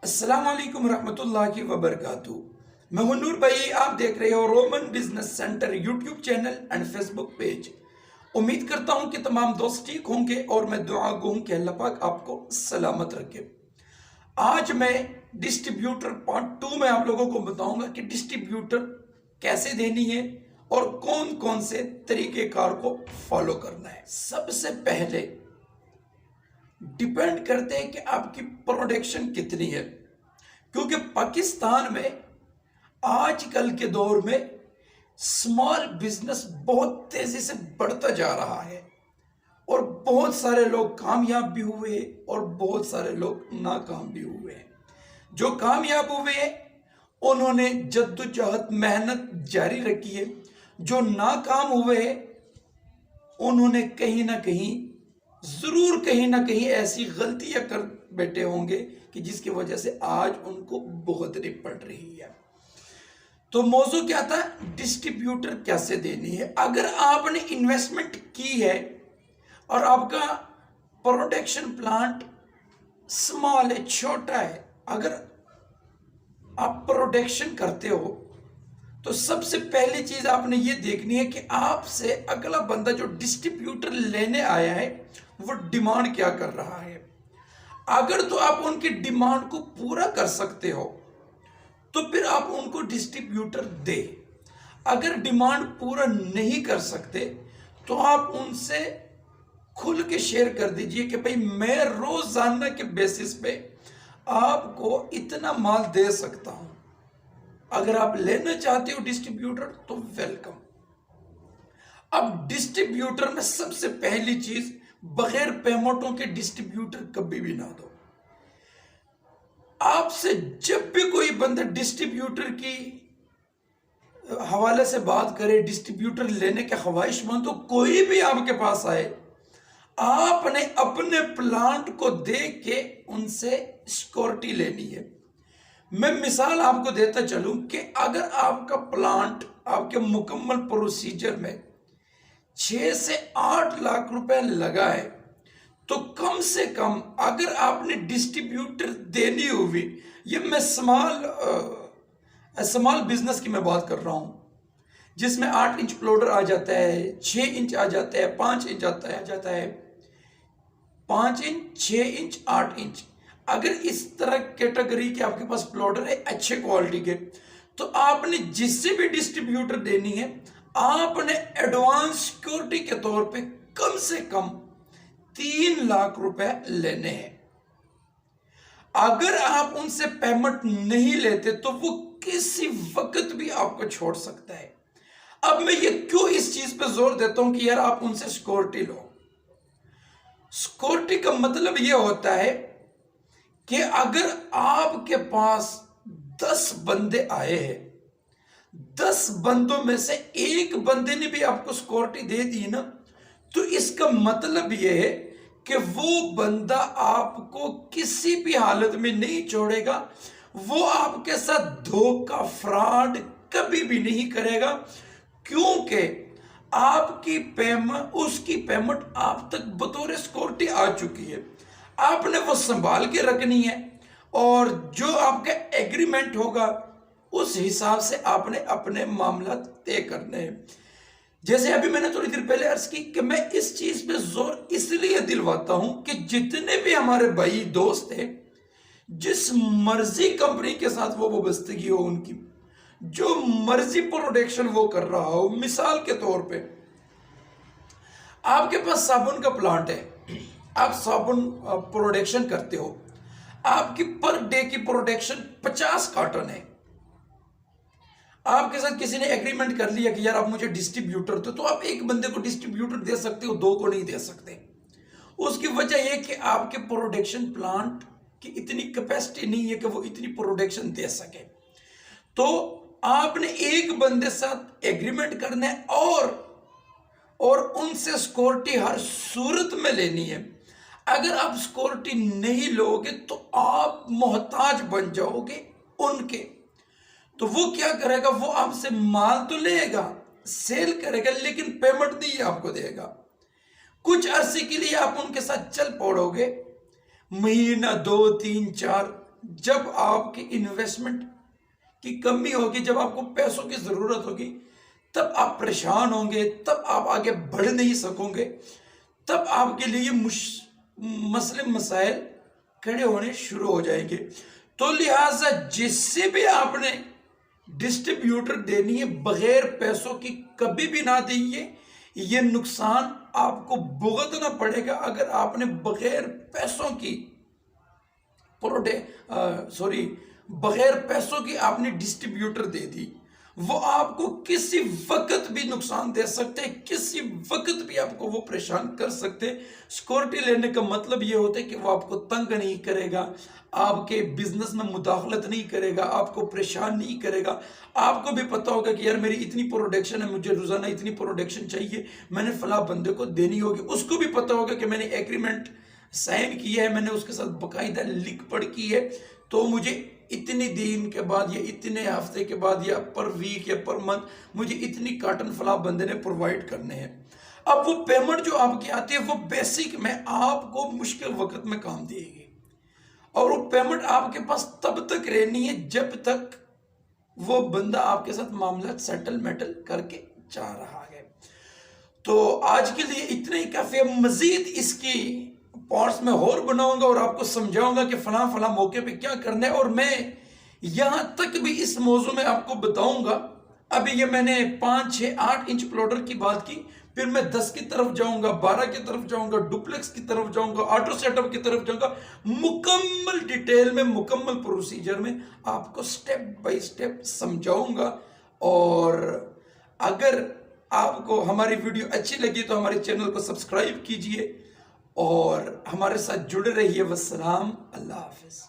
السلام علیکم ورحمۃ اللہ وبرکاتہ۔ میں ہوں نور بھائی، آپ دیکھ رہے ہو Roman business centre YouTube channel and Facebook page. امید کرتا ہوں کہ تمام دوست ٹھیک ہوں گے اور میں دعا گو ہوں کہ اللہ پاک آپ کو سلامت رکھے۔ آج میں ڈسٹریبیوٹر پارٹ 2 میں آپ لوگوں کو بتاؤں گا کہ ڈسٹریبیوٹر کیسے دینی ہے اور کون کون سے طریقہ کار کو فالو کرنا ہے۔ سب سے پہلے ڈیپینڈ کرتے ہیں کہ آپ کی پروڈکشن کتنی ہے، کیونکہ پاکستان میں آج کل کے دور میں اسمال بزنس بہت تیزی سے بڑھتا جا رہا ہے اور بہت سارے لوگ کامیاب بھی ہوئے اور بہت سارے لوگ ناکام بھی ہوئے ہیں۔ جو کامیاب ہوئے ہیں انہوں نے جدوجہد محنت جاری رکھی ہے، جو ناکام ہوئے ہیں انہوں نے کہیں نہ کہیں ایسی غلطیاں کر بیٹھے ہوں گے کہ جس کی وجہ سے آج ان کو بھگتنی پڑ رہی ہے۔ تو موضوع کیا تھا؟ ڈسٹریبیوٹر کیسے دینی ہے۔ اگر آپ نے انویسٹمنٹ کی ہے اور آپ کا پروڈکشن پلانٹ سمال ہے، چھوٹا ہے، اگر آپ پروڈکشن کرتے ہو تو سب سے پہلی چیز آپ نے یہ دیکھنی ہے کہ آپ سے اگلا بندہ جو ڈسٹریبیوٹر لینے آیا ہے وہ ڈیمانڈ کیا کر رہا ہے۔ اگر تو آپ ان کی ڈیمانڈ کو پورا کر سکتے ہو تو پھر آپ ان کو ڈسٹریبیوٹر دے۔ اگر ڈیمانڈ پورا نہیں کر سکتے تو آپ ان سے کھل کے شیئر کر دیجئے کہ بھئی میں روزانہ کے بیسس پہ آپ کو اتنا مال دے سکتا ہوں، اگر آپ لینا چاہتے ہو ڈسٹریبیوٹر تو ویلکم۔ اب ڈسٹریبیوٹر میں سب سے پہلی چیز، بغیر پیمنٹوں کے ڈسٹریبیوٹر کبھی بھی نہ دو۔ آپ سے جب بھی کوئی بندہ ڈسٹریبیوٹر کی حوالے سے بات کرے، ڈسٹریبیوٹر لینے کے خواہش مند، تو کوئی بھی آپ کے پاس آئے، آپ نے اپنے پلانٹ کو دیکھ کے ان سے سیکورٹی لینی ہے۔ میں مثال آپ کو دیتا چلوں کہ اگر آپ کا پلانٹ آپ کے مکمل پروسیجر میں 6 سے 8 لاکھ روپے لگا ہے تو کم سے کم اگر آپ نے ڈسٹریبیوٹر دینی ہوئی، یہ میں سمال بزنس کی میں بات کر رہا ہوں، جس میں 8 انچ پلوڈر آ جاتا ہے، 6 انچ آ جاتا ہے، 5 انچ آ جاتا ہے، 5 انچ، 6 انچ، 8 انچ۔ اگر اس طرح کیٹیگری کے آپ کے پاس پلوڈر ہے اچھے کوالٹی کے، تو آپ نے جس سے بھی ڈسٹریبیوٹر دینی ہے، آپ نے ایڈوانس سیکورٹی کے طور پہ کم سے کم 3 لاکھ روپے لینے ہیں۔ اگر آپ ان سے پیمنٹ نہیں لیتے تو وہ کسی وقت بھی آپ کو چھوڑ سکتا ہے۔ اب میں یہ کیوں اس چیز پہ زور دیتا ہوں کہ یار آپ ان سے سیکورٹی لو۔ سیکورٹی کا مطلب یہ ہوتا ہے کہ اگر آپ کے پاس 10 بندے آئے ہیں، 10 بندوں میں سے ایک بندے نے بھی آپ کو سیکورٹی دے دی نا، تو اس کا مطلب یہ ہے کہ وہ بندہ آپ کو کسی بھی حالت میں نہیں چھوڑے گا، وہ آپ کے ساتھ دھوکہ فراڈ کبھی بھی نہیں کرے گا، کیونکہ آپ کی اس کی پیمنٹ آپ تک بطور سیکورٹی آ چکی ہے۔ آپ نے وہ سنبھال کے رکھنی ہے اور جو آپ کا ایگریمنٹ ہوگا اس حساب سے آپ نے اپنے معاملات طے کرنے ہیں۔ جیسے ابھی میں نے تھوڑی دیر پہلے عرض کی کہ میں اس چیز پہ زور اس لیے دلواتا ہوں کہ جتنے بھی ہمارے بھائی دوست ہیں، جس مرضی کمپنی کے ساتھ وہ وابستگی ہو ان کی، جو مرضی پروڈکشن وہ کر رہا ہو، مثال کے طور پہ آپ کے پاس صابن کا پلانٹ ہے، آپ صابن پروڈکشن کرتے ہو، آپ کی پر ڈے کی پروڈکشن 50 کارٹن ہے، آپ کے ساتھ کسی نے ایگریمنٹ کر لیا کہ یار آپ مجھے ڈسٹریبیوٹر تو آپ ایک بندے کو ڈسٹریبیوٹر دے سکتے ہو، 2 کو نہیں دے سکتے۔ اس کی وجہ یہ کہ آپ کے پروڈکشن پلانٹ کی اتنی کیپیسٹی نہیں ہے کہ وہ اتنی پروڈکشن دے سکے، تو آپ نے ایک بندے ساتھ ایگریمنٹ کرنا ہے اور ان سے سیکورٹی ہر صورت میں لینی ہے۔ اگر آپ سیکورٹی نہیں لو گے تو آپ محتاج بن جاؤ گے ان کے، تو وہ کیا کرے گا، وہ آپ سے مال تو لے گا، سیل کرے گا، لیکن پیمنٹ نہیں آپ کو دے گا۔ کچھ عرصے کے لیے آپ ان کے ساتھ چل پڑو گے، مہینہ 2 3 4، جب آپ کی انویسٹمنٹ کی کمی ہوگی، جب آپ کو پیسوں کی ضرورت ہوگی، تب آپ پریشان ہوں گے، تب آپ آگے بڑھ نہیں سکوں گے، تب آپ کے لیے یہ مسئلے مسائل کھڑے ہونے شروع ہو جائیں گے۔ تو لہٰذا جس سے بھی آپ نے ڈسٹریبیوٹر دینی ہے، بغیر پیسوں کی کبھی بھی نہ دیجیے، یہ نقصان آپ کو بھگتنا پڑے گا اگر آپ نے بغیر پیسوں کی بغیر پیسوں کی آپ نے ڈسٹریبیوٹر دے دی۔ وہ آپ کو کسی وقت بھی نقصان دے سکتے، کسی وقت بھی آپ کو وہ پریشان کر سکتے۔ سیکورٹی لینے کا مطلب یہ ہوتا ہے کہ وہ آپ کو تنگ نہیں کرے گا، آپ کے بزنس میں مداخلت نہیں کرے گا، آپ کو پریشان نہیں کرے گا۔ آپ کو بھی پتا ہوگا کہ یار میری اتنی پروڈکشن ہے، مجھے روزانہ اتنی پروڈکشن چاہیے، میں نے فلاں بندے کو دینی ہوگی۔ اس کو بھی پتا ہوگا کہ میں نے ایگریمنٹ سائن کی ہے، میں نے اس کے ساتھ باقاعدہ لکھ پڑھ کی ہے، تو مجھے اتنی دن کے بعد یا اتنے ہفتے کے بعد یا پر ویک یا پر منتھ مجھے اتنی کارٹن فلاں بندے نے پرووائڈ کرنے ہیں۔ اب وہ پیمنٹ جو آپ کی آتی ہے وہ بیسک میں آپ کو مشکل وقت میں کام دے گی، اور وہ پیمنٹ آپ کے پاس تب تک رہنی ہے جب تک وہ بندہ آپ کے ساتھ معاملات سیٹل میٹل کر کے جا رہا ہے۔ تو آج کے لیے اتنا ہی کافی ہے، مزید اس کی پارٹس میں اور بناؤں گا اور آپ کو سمجھاؤں گا کہ فلاں فلاں موقع پہ کیا کرنا ہے، اور میں یہاں تک بھی اس موضوع میں آپ کو بتاؤں گا۔ ابھی یہ میں نے 5 6 8 انچ پلاٹر کی بات کی، پھر میں 10 کی طرف جاؤں گا، 12 کی طرف جاؤں گا، ڈپلیکس کی طرف جاؤں گا، آٹو سیٹ اپ کی طرف جاؤں گا، مکمل ڈیٹیل میں، مکمل پروسیجر میں آپ کو سٹیپ بائی سٹیپ سمجھاؤں گا۔ اور اگر آپ کو ہماری ویڈیو اچھی لگی تو ہمارے چینل کو سبسکرائب کیجئے اور ہمارے ساتھ جڑے رہیے۔ والسلام، اللہ حافظ۔